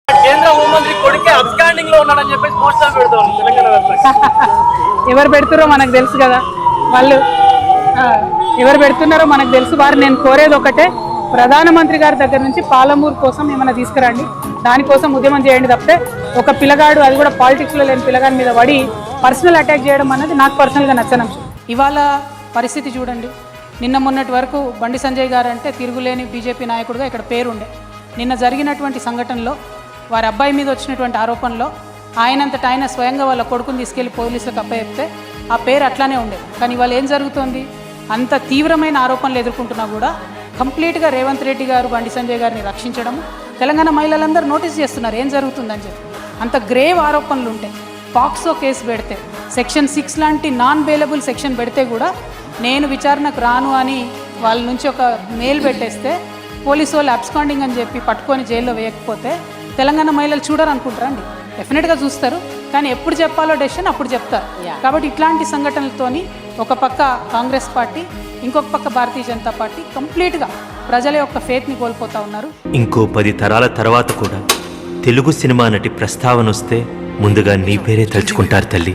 కేంద్ర హోంమంత్రి కొడుకే అబ్స్కాండింగ్ లో ఉన్నాడని చెప్పేసి పోస్టర్ పెడతాం తెలంగాణ ఎవరు పెడుతున్నారో మనకు తెలుసు కదా, వాళ్ళు ఎవరు పెడుతున్నారో మనకు తెలుసు. వారు నేను కోరేది ఒకటే, ప్రధానమంత్రి గారి దగ్గర నుంచి పాలమూరు కోసం ఏమైనా తీసుకురండి, దానికోసం ఉద్యమం చేయండి తప్పితే ఒక పిల్లగాడు, అది కూడా పాలిటిక్స్లో లేని పిల్లగాడి మీద పడి పర్సనల్ అటాక్ చేయడం అనేది నాకు పర్సనల్గా నచ్చను. ఇవాళ పరిస్థితి చూడండి, నిన్న మొన్నటి వరకు బండి సంజయ్ గారు అంటే తిరుగులేని బీజేపీ నాయకుడిగా ఇక్కడ పేరుండే. నిన్న జరిగినటువంటి సంఘటనలో వారి అబ్బాయి మీద వచ్చినటువంటి ఆరోపణలో ఆయనంతటా ఆయన స్వయంగా వాళ్ళ కొడుకుని తీసుకెళ్లి పోలీసులకు అప్పచెప్తే ఆ పేరు అట్లానే ఉండేది. కానీ ఇవాళ ఏం జరుగుతోంది, అంత తీవ్రమైన ఆరోపణలు ఎదుర్కొంటున్నా కూడా కంప్లీట్గా రేవంత్ రెడ్డి గారు బండి సంజయ్ గారిని రక్షించడం, తెలంగాణ మహిళలందరూ నోటీస్ చేస్తున్నారు ఏం జరుగుతుందని చెప్పి. అంత గ్రేవ్ ఆరోపణలు ఉంటాయి. పాక్సో కేసు పెడితే, సెక్షన్ 6 లాంటి నాన్ బెయిలబుల్ సెక్షన్ పెడితే కూడా నేను విచారణకు రాను అని వాళ్ళ నుంచి ఒక మెయిల్ పెట్టేస్తే పోలీసు వాళ్ళు అబ్స్కాండింగ్ అని చెప్పి పట్టుకొని జైల్లో వేయకపోతే తెలంగాణ మహిళలు చూడరు అనుకుంటారా అండి? డెఫినెట్గా చూస్తారు, కానీ ఎప్పుడు చెప్పాలో డెసిషన్ అప్పుడు చెప్తారు. కాబట్టి ఇట్లాంటి సంఘటనలతోని ఒక పక్క కాంగ్రెస్ పార్టీ, ఇంకొక పక్క భారతీయ జనతా పార్టీ కంప్లీట్గా ప్రజల యొక్క ఫేత్ని కోల్పోతా ఉన్నారు. ఇంకో 10 తరాల తర్వాత కూడా తెలుగు సినిమా నటి ప్రస్తావన వస్తే ముందుగా నీ పేరే తలుచుకుంటారు తల్లి.